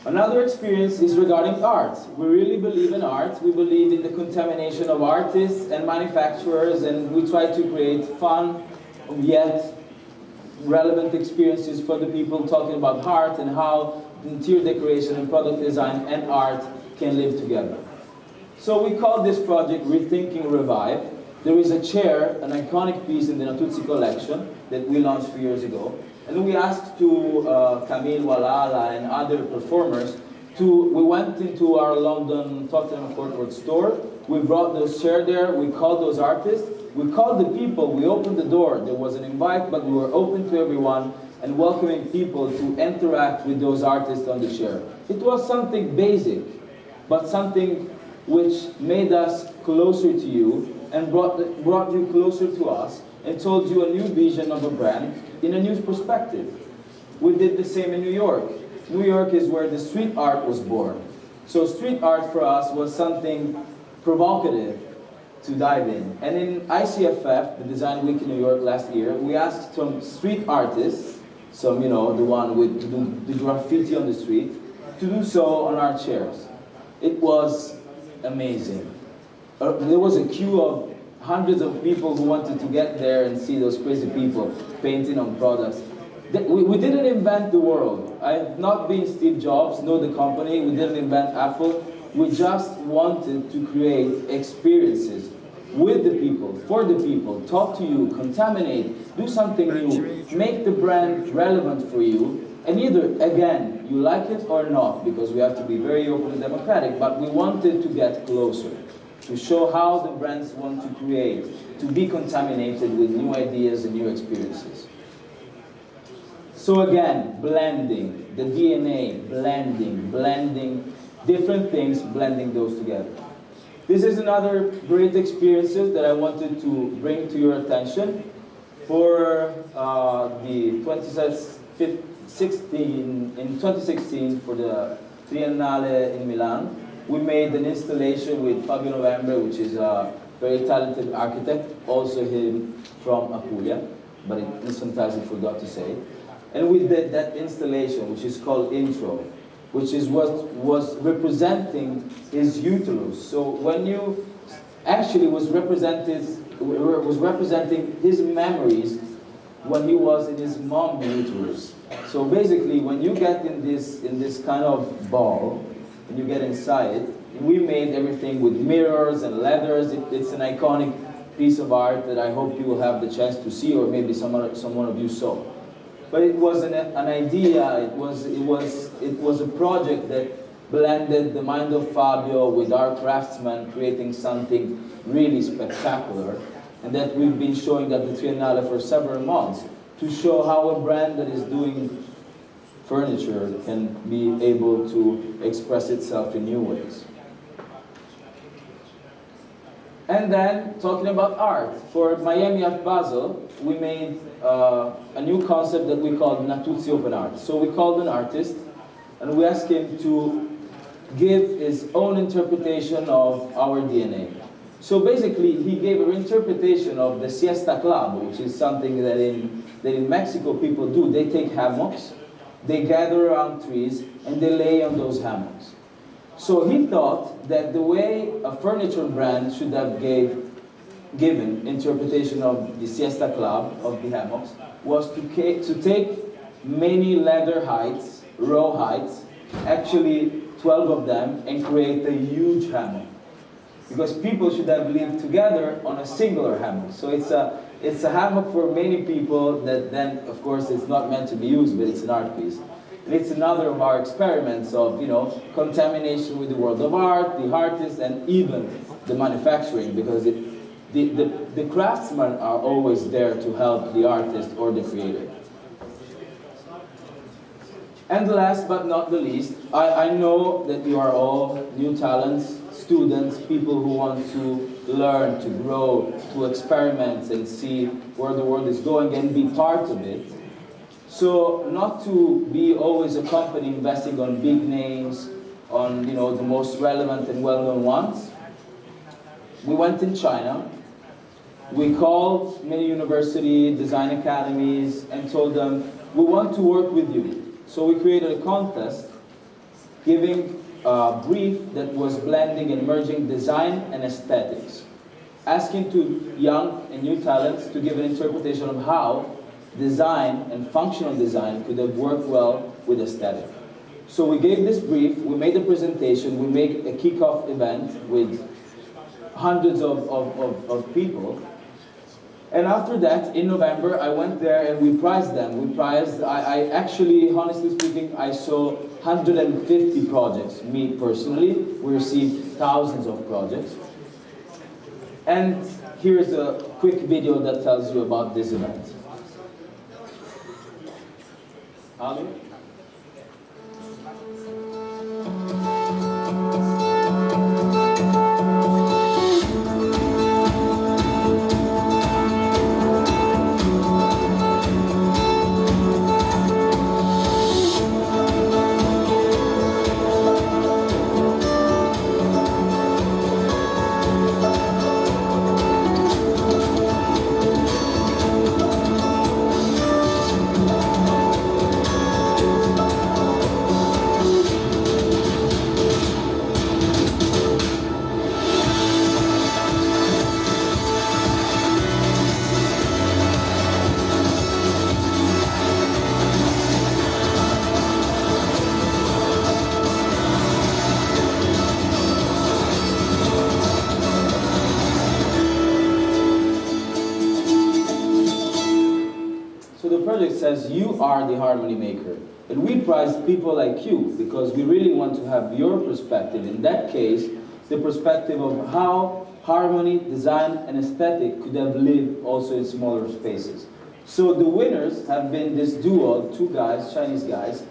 Another experience is regarding art. We really believe in art. We believe in the contamination of artists and manufacturers, and we try to create fun yet relevant experiences for the people, talking about art and how interior decoration and product design and art can live together. So we call this project Rethinking Revive. There is a chair, an iconic piece in the Natuzzi collection that we launched a few years ago. And we asked to Camille Walala and other performers we went into our London Tottenham Court Road store. We brought those chairs there, we called those artists, we called the people, we opened the door. There was an invite, but we were open to everyone and welcoming people to interact with those artists on the chair. It was something basic, but something which made us closer to you and brought you closer to us and told you a new vision of a brand in a new perspective. We did the same in New York. New York is where the street art was born. So street art for us was something provocative to dive in. And in ICFF, the Design Week in New York last year, we asked some street artists, the one with the graffiti on the street, to do so on our chairs. It was amazing. There was a queue of hundreds of people who wanted to get there and see those crazy people painting on products. We didn't invent the world. I have not been Steve Jobs, know the company. We didn't invent Apple. We just wanted to create experiences with the people, for the people, talk to you, contaminate, do something new, make the brand relevant for you. And either, again, you like it or not, because we have to be very open and democratic, but we wanted to get closer, to show how the brands want to create, to be contaminated with new ideas and new experiences. So again, blending, the DNA, blending different things, blending those together. This is another great experiences that I wanted to bring to your attention for the 2016 for the Triennale in Milan. We made an installation with Fabio Novembre, which is a very talented architect, also him from Apulia, but sometimes I forgot to say. And we did that installation, which is called Intro, which is what was representing his uterus. So when you actually was representing his memories when he was in his mom's uterus. So basically, when you get in this kind of ball, and you get inside it, we made everything with mirrors and leathers. It's an iconic piece of art that I hope you will have the chance to see, or maybe someone of you saw. But it was an idea. It was a project that blended the mind of Fabio with our craftsmen, creating something really spectacular, and that we've been showing at the Triennale for several months to show how a brand that is doing furniture can be able to express itself in new ways. And then, talking about art, for Miami Art Basel, we made a new concept that we called Natuzzi Open Art. So we called an artist, and we asked him to give his own interpretation of our DNA. So basically, he gave an interpretation of the Siesta Club, which is something that in Mexico people do. They take hammocks, they gather around trees, and they lay on those hammocks. So he thought that the way a furniture brand should have given interpretation of the Siesta Club, of the hammocks, was to take many leather heights, row heights, actually 12 of them, and create a huge hammock. Because people should have lived together on a singular hammock. So it's a hammock for many people that then, of course, it's not meant to be used, but it's an art piece. And it's another of our experiments of, contamination with the world of art, the artists, and even the manufacturing, because the craftsmen are always there to help the artist or the creator. And last but not the least, I know that you are all new talents, students, people who want to learn, to grow, to experiment and see where the world is going and be part of it. So not to be always a company investing on big names, on the most relevant and well-known ones. We went in China. We called many university design academies and told them, we want to work with you. So we created a contest giving a brief that was blending and merging design and aesthetics, asking to young and new talents to give an interpretation of how design and functional design could have worked well with aesthetic. So we gave this brief, we made a presentation, we made a kickoff event with hundreds of people. And after that, in November, I went there and we prized them. I actually, honestly speaking, I saw 150 projects, me personally. We received thousands of projects. And here's a quick video that tells you about this event. Ali? Says you are the harmony maker, and we prize people like you because we really want to have your perspective. In that case, the perspective of how harmony, design, and aesthetic could have lived also in smaller spaces. So the winners have been this duo, two guys, Chinese guys,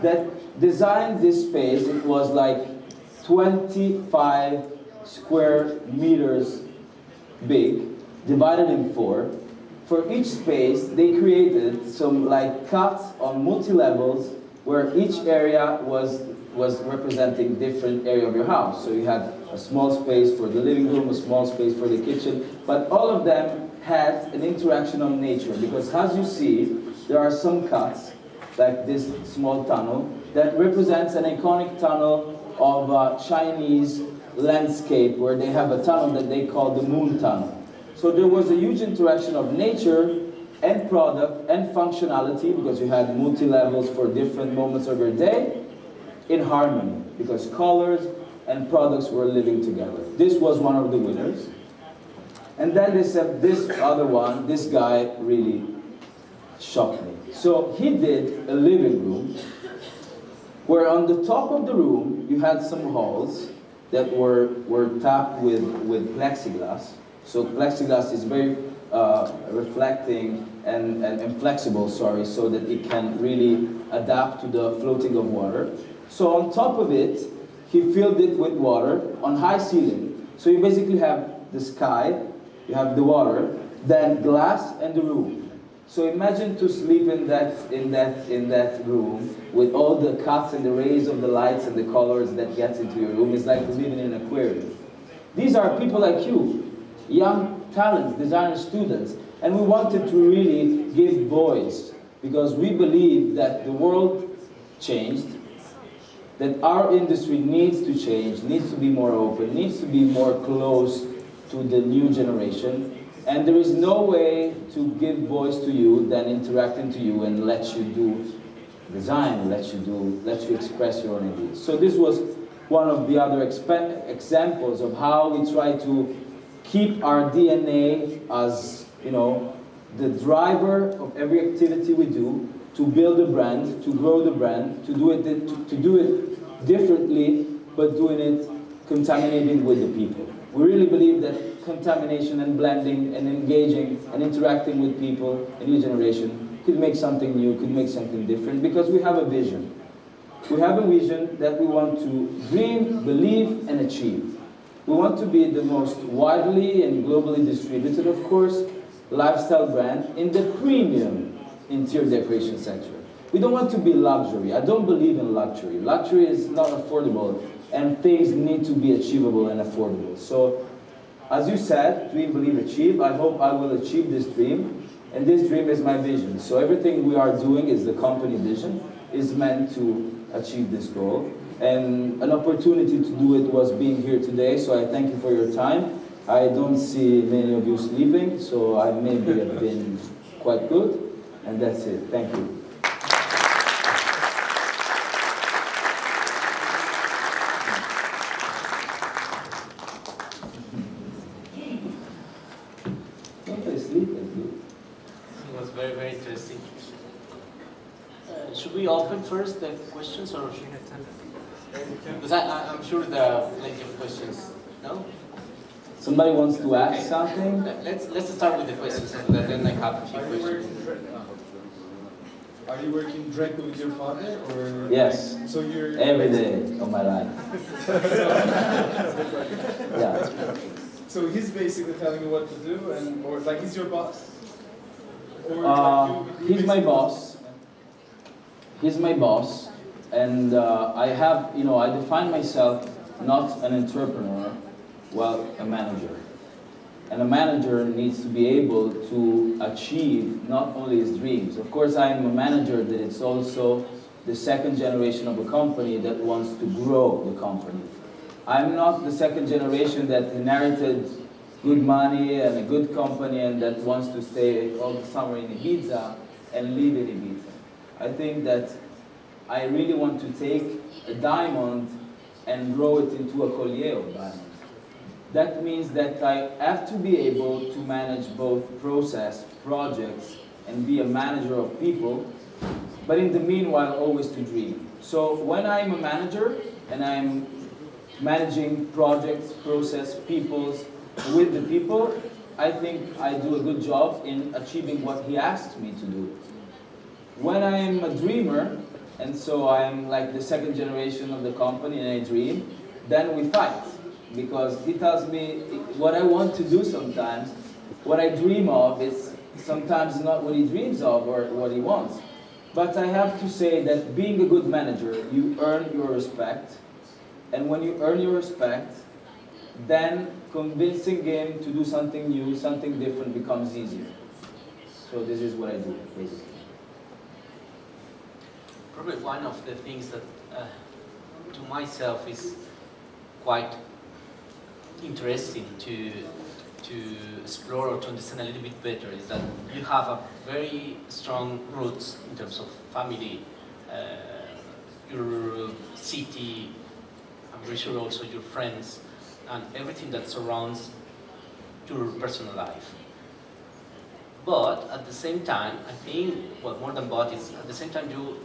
that designed this space. It was like 25 square meters big, divided in 4. For each space, they created some like cuts on multi-levels where each area was representing different area of your house. So you had a small space for the living room, a small space for the kitchen, but all of them had an interaction of nature because as you see, there are some cuts, like this small tunnel, that represents an iconic tunnel of Chinese landscape where they have a tunnel that they call the moon tunnel. So there was a huge interaction of nature and product and functionality because you had multi-levels for different moments of your day in harmony because colors and products were living together. This was one of the winners. And then they said this other one, this guy really shocked me. So he did a living room where on the top of the room you had some halls that were tapped with plexiglass. So plexiglass is very reflecting and flexible, so that it can really adapt to the floating of water. So on top of it, he filled it with water on high ceiling. So you basically have the sky, you have the water, then glass and the room. So imagine to sleep in that room with all the cuts and the rays of the lights and the colors that gets into your room. It's like living in an aquarium. These are people like you. Young talents, designer students, and we wanted to really give voice because we believe that the world changed, that our industry needs to change, needs to be more open, needs to be more close to the new generation, and there is no way to give voice to you than interacting to you and let you do design, let you express your own ideas. So this was one of the other examples of how we try to keep our DNA as, the driver of every activity we do, to build a brand, to grow the brand, to do it differently, but doing it contaminating with the people. We really believe that contamination and blending and engaging and interacting with people, a new generation, could make something new, could make something different, because we have a vision. We have a vision that we want to dream, believe, and achieve. We want to be the most widely and globally distributed, of course, lifestyle brand in the premium interior decoration sector. We don't want to be luxury. I don't believe in luxury. Luxury is not affordable, and things need to be achievable and affordable. So, as you said, dream, believe, achieve. I hope I will achieve this dream. And this dream is my vision. So everything we are doing is the company vision, is meant to achieve this goal. And an opportunity to do it was being here today, so I thank you for your time. I don't see many of you sleeping, so I maybe have been quite good. And that's it. Thank you. It was very, very interesting. Should we open first the questions, or should because I'm sure there are plenty of questions. No? Somebody wants to ask something? Let's start with the questions, and then I have a few questions. Are you working directly with your father, or? Yes. So you're every day of my life. Yeah. So he's basically telling you what to do, and or like he's your boss. Or he's my boss. He's my boss, and I have, I define myself not an entrepreneur, well, a manager. And a manager needs to be able to achieve not only his dreams. Of course, I am a manager that is also the second generation of a company that wants to grow the company. I'm not the second generation that inherited good money and a good company and that wants to stay all the summer in Ibiza and live in Ibiza. I think that I really want to take a diamond and grow it into a collier of diamonds. That means that I have to be able to manage both process, projects, and be a manager of people, but in the meanwhile always to dream. So when I'm a manager and I'm managing projects, process, peoples, with the people, I think I do a good job in achieving what he asks me to do. When I'm a dreamer, and so I'm like the second generation of the company and I dream, then we fight. Because he tells me what I want to do sometimes, what I dream of is sometimes not what he dreams of or what he wants. But I have to say that being a good manager, you earn your respect. And when you earn your respect, then convincing him to do something new, something different becomes easier. So this is what I do, basically. Probably one of the things that to myself is quite interesting to explore or to understand a little bit better is that you have a very strong roots in terms of family, your city, I'm very sure also your friends, and everything that surrounds your personal life. But at the same time, I think, well, more than but, is at the same time you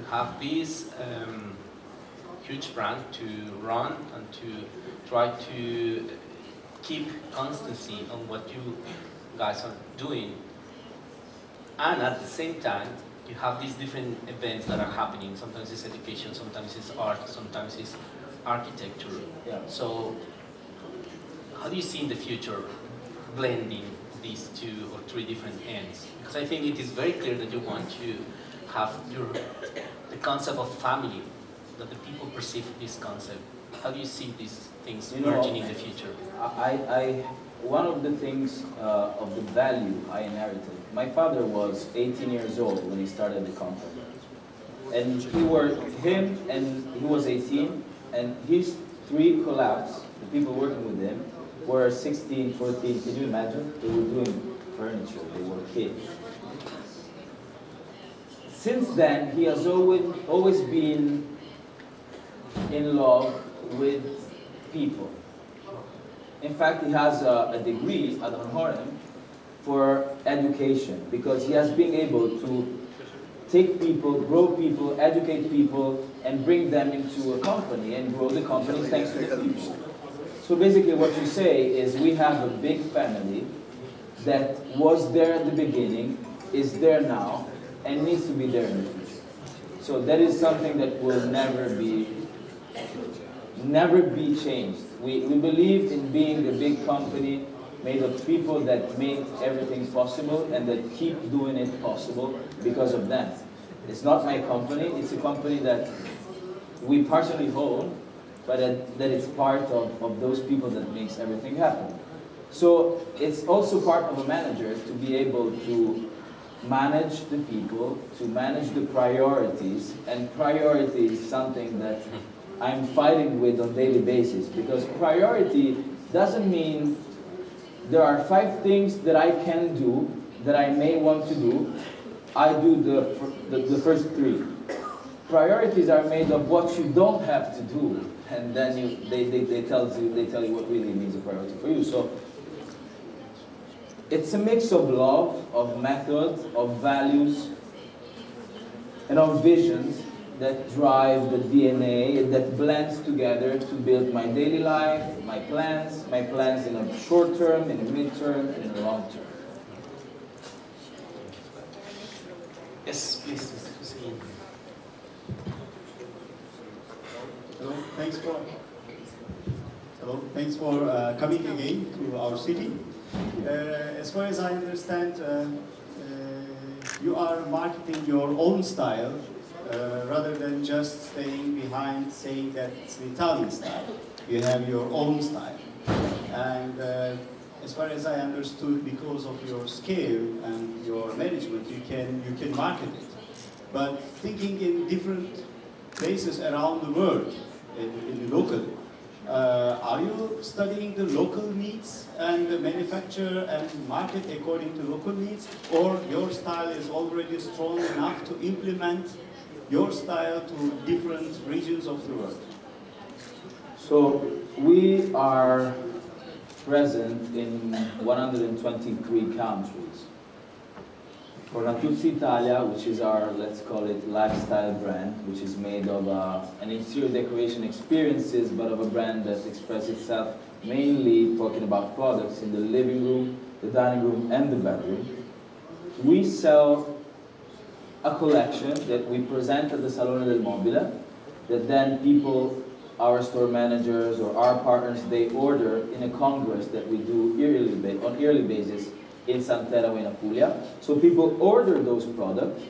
have this huge brand to run and to try to keep constancy on what you guys are doing. And at the same time, you have these different events that are happening. Sometimes it's education, sometimes it's art, sometimes it's architecture. Yeah. So how do you see in the future blending these two or three different ends? Because I think it is very clear that you want to have the concept of family, that the people perceive this concept. How do you see these things merging in the future? One of the things of the value I inherited, my father was 18 years old when he started the company. And he was 18, and his three collabs, the people working with him, were 16, 14, can you imagine? They were doing furniture, they were kids. Since then, he has always been in love with people. In fact, he has a degree at Honorem for education because he has been able to take people, grow people, educate people, and bring them into a company and grow the company thanks to the people. So basically what you say is we have a big family that was there at the beginning, is there now, and needs to be there in the future. So that is something that will never be changed. We believe in being a big company made of people that make everything possible and that keep doing it possible because of them. It's not my company, it's a company that we partially own, but that it's part of those people that makes everything happen. So it's also part of a manager to be able to manage the people, to manage the priorities, and priority is something that I'm fighting with on a daily basis, because priority doesn't mean there are 5 things that I can do, that I may want to do. I do the first 3. Priorities are made of what you don't have to do, and then they tell you what really means a priority for you. So it's a mix of love, of methods, of values, and of visions that drive the DNA, that blends together to build my daily life, my plans in a short term, in a mid-term, and in a long term. Yes, please, Mr. Hussein. Hello, thanks for coming again to our city. As far as I understand, you are marketing your own style rather than just staying behind saying that it's an Italian style. You have your own style. And as far as I understood, because of your scale and your management, you can market it. But thinking in different places around the world, in the local, are you studying the local needs and the manufacture and market according to local needs, or your style is already strong enough to implement your style to different regions of the world? So we are present in 123 countries. For Natuzzi Italia, which is our, let's call it, lifestyle brand, which is made of an interior decoration experiences, but of a brand that expresses itself mainly talking about products in the living room, the dining room, and the bedroom. We sell a collection that we present at the Salone del Mobile, that then people, our store managers or our partners, they order in a congress that we do on yearly basis in Santeramo in Apulia. So people order those products,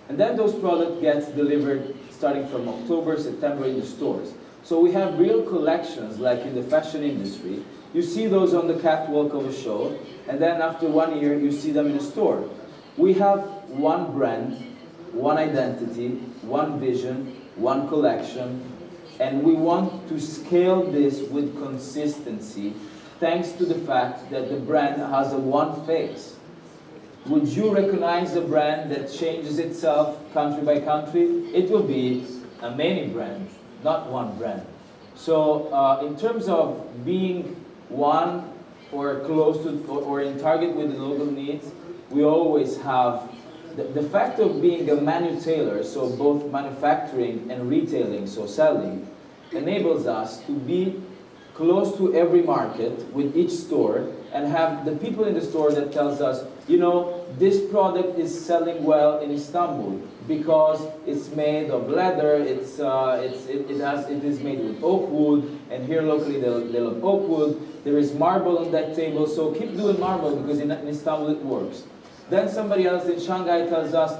and then those products gets delivered starting from October, September in the stores. So we have real collections like in the fashion industry. You see those on the catwalk of a show, and then after 1 year you see them in a store. We have one brand, one identity, one vision, one collection, and we want to scale this with consistency, thanks to the fact that the brand has a one face. Would you recognize a brand that changes itself country by country? It will be a many brand, not one brand. So in terms of being one or close to or in target with the local needs, we always have the fact of being a manu-tailer, so both manufacturing and retailing, so selling, enables us to be close to every market with each store and have the people in the store that tells us, you know, this product is selling well in Istanbul because it's made of leather, it is made with oak wood, and here locally they love oak wood. There is marble on that table, so keep doing marble because in Istanbul it works. Then somebody else in Shanghai tells us,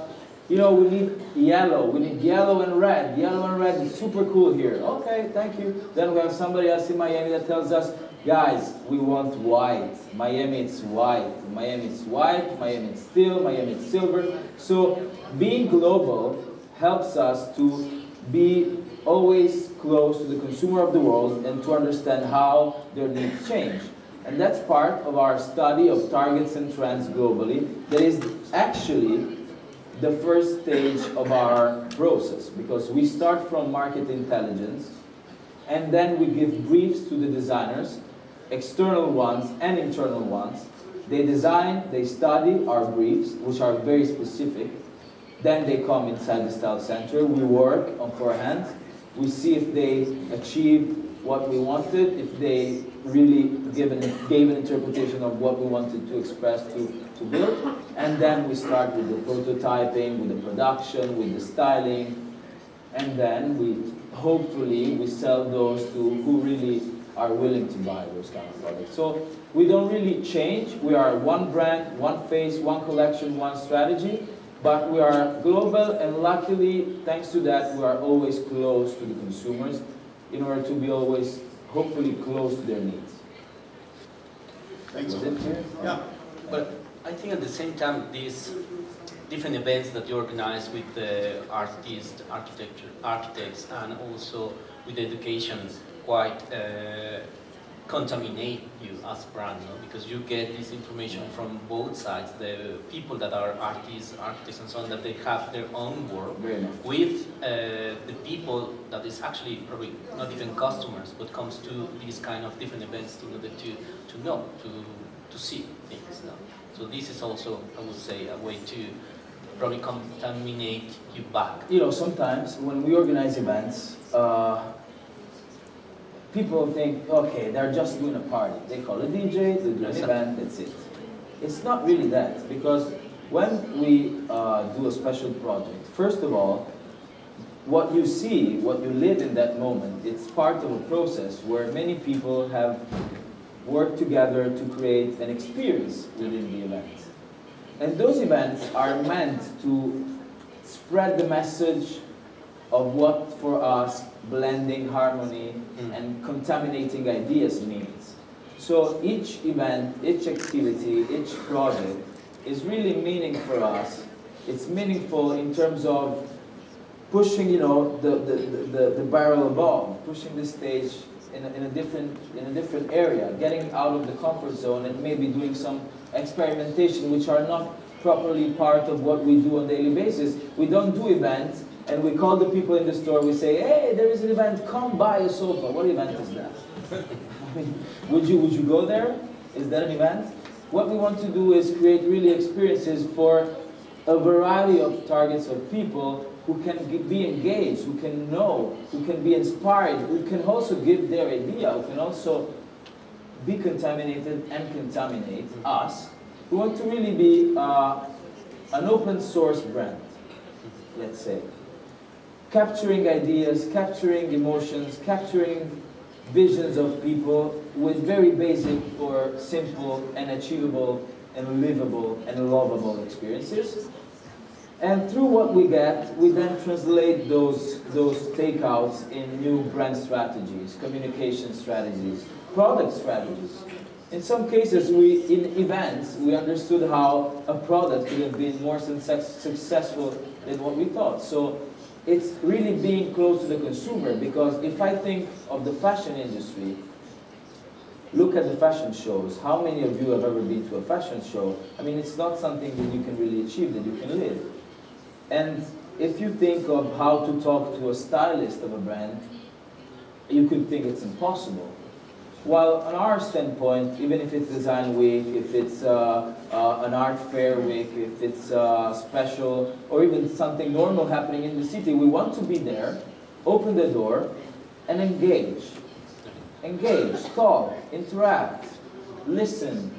you know, we need yellow and red. Yellow and red is super cool here. Okay, thank you. Then we have somebody else in Miami that tells us, guys, we want white. Miami it's white. Miami it's white. Miami it's steel. Miami it's silver. So being global helps us to be always close to the consumer of the world and to understand how their needs change. And that's part of our study of targets and trends globally. That is actually the first stage of our process, because we start from market intelligence and then we give briefs to the designers, external ones and internal ones. They design, they study our briefs, which are very specific. Then they come inside the style center. We work on forehand. We see if they achieve what we wanted, if they really gave an interpretation of what we wanted to express to build. And then we start with the prototyping, with the production, with the styling. And then hopefully we sell those to who really are willing to buy those kind of products. So we don't really change. We are one brand, one face, one collection, one strategy. But we are global, and luckily, thanks to that, we are always close to the consumers in order to be always, hopefully, close to their needs. Thanks. Was it clear? Yeah. But I think at the same time, these different events that you organize with the artists, architects, and also with education quite contaminate you as brand, no? Because you get this information from both sides, the people that are artists, architects and so on, that they have their own world, Very nice. with the people that is actually probably not even customers, but comes to these kind of different events in order to know, to see things. No? So this is also, I would say, a way to probably contaminate you back. You know, sometimes when we organize events, people think, okay, they're just doing a party. They call a DJ, they do an event, that's it. It's not really that, because when we do a special project, first of all, what you see, what you live in that moment, it's part of a process where many people have worked together to create an experience within the event. And those events are meant to spread the message of what for us blending harmony and contaminating ideas means. So each event, each activity, each project is really meaning for us. It's meaningful in terms of pushing, you know, the barrel above, pushing the stage in a different area, getting out of the comfort zone and maybe doing some experimentation which are not properly part of what we do on a daily basis. We don't do events and we call the people in the store, we say, hey, there is an event, come buy a sofa. What event is that? I mean, would you go there? Is that an event? What we want to do is create really experiences for a variety of targets of people who can be engaged, who can know, who can be inspired, who can also give their idea, who can also be contaminated and contaminate us. We want to really be an open source brand, let's say. Capturing ideas, capturing emotions, capturing visions of people with very basic or simple and achievable and livable and lovable experiences. And through what we get, we then translate those takeouts in new brand strategies, communication strategies, product strategies. In some cases, in events, we understood how a product could have been more successful than what we thought. So it's really being close to the consumer, because if I think of the fashion industry, look at the fashion shows. How many of you have ever been to a fashion show? I mean, it's not something that you can really achieve, that you can live. And if you think of how to talk to a stylist of a brand, you could think it's impossible. While on our standpoint, even if it's design week, if it's an art fair week, if it's special, or even something normal happening in the city, we want to be there, open the door, and engage. Engage, talk, interact, listen,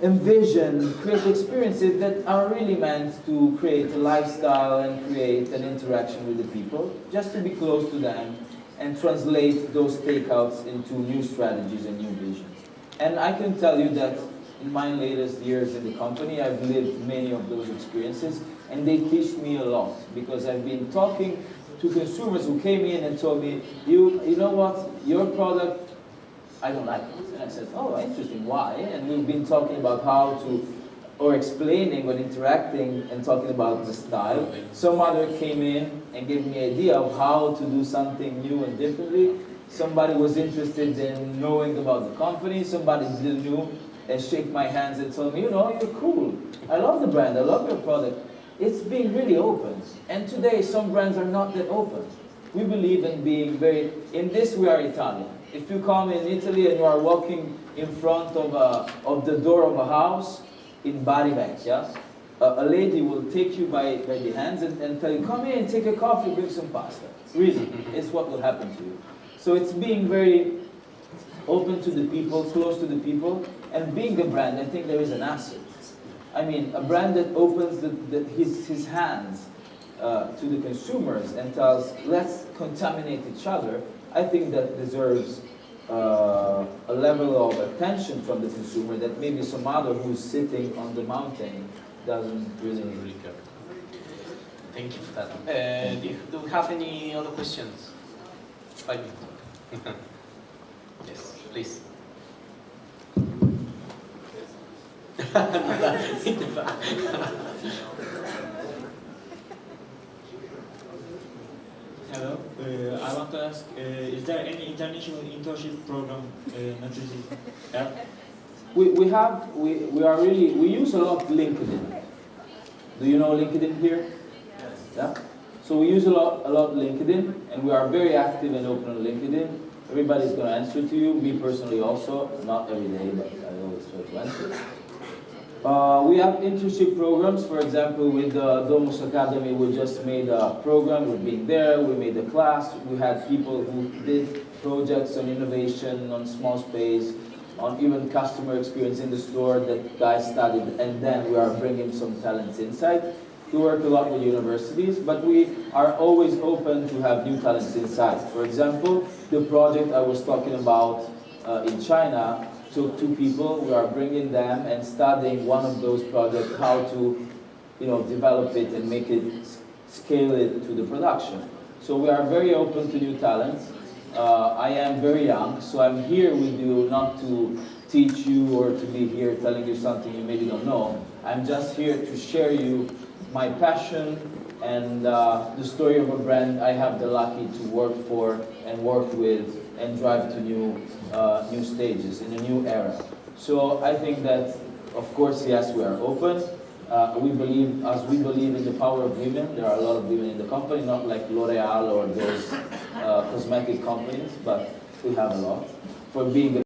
envision, create experiences that are really meant to create a lifestyle and create an interaction with the people, just to be close to them and translate those takeouts into new strategies and new visions. And I can tell you that in my latest years in the company, I've lived many of those experiences, and they teach me a lot, because I've been talking to consumers who came in and told me, you know what, your product, I don't like it. And I said, oh, interesting, why? And we've been talking about how to, or explaining or interacting and talking about the style. Some other came in and gave me an idea of how to do something new and differently. Somebody was interested in knowing about the company. Somebody didn't know and shake my hands and told me, you know, you're cool. I love the brand, I love your product. It's being really open. And today, some brands are not that open. We believe in being very, in this we are Italian. If you come in Italy and you are walking in front of the door of a house in Bari Vecchia, a lady will take you by the hands and tell you, come in, take a coffee, bring some pasta. Really, it's what will happen to you. So it's being very open to the people, close to the people, and being a brand, I think there is an asset. I mean, a brand that opens his hands to the consumers and tells, let's contaminate each other, I think that deserves a level of attention from the consumer that maybe some other who's sitting on the mountain doesn't really care. Thank you for that. Do we have any other questions? 5 minutes. Yes, please. Hello. I want to ask, is there any international internship program Natuzzi have? We use a lot LinkedIn. Do you know LinkedIn here? Yes. Yeah. So we use a lot LinkedIn, and we are very active and open on LinkedIn. Everybody's going to answer to you. Me personally also, not every day, but I always try to answer. We have internship programs. For example, with the Domus Academy, we just made a program. We've been there. We made a class. We had people who did projects on innovation, on small space, on even customer experience in the store that guys studied, and then we are bringing some talents inside. We work a lot with universities, but we are always open to have new talents inside. For example, the project I was talking about in China took 2 people. We are bringing them and studying one of those projects, how to develop it and make it, scale it to the production. So we are very open to new talents. I am very young, so I'm here with you not to teach you or to be here telling you something you maybe don't know. I'm just here to share you my passion and the story of a brand I have the lucky to work for and work with and drive to new stages in a new era. So I think that, of course, yes, we are open. We believe in the power of women. There are a lot of women in the company, not like L'Oreal or those cosmetic companies, but we have a lot. For being a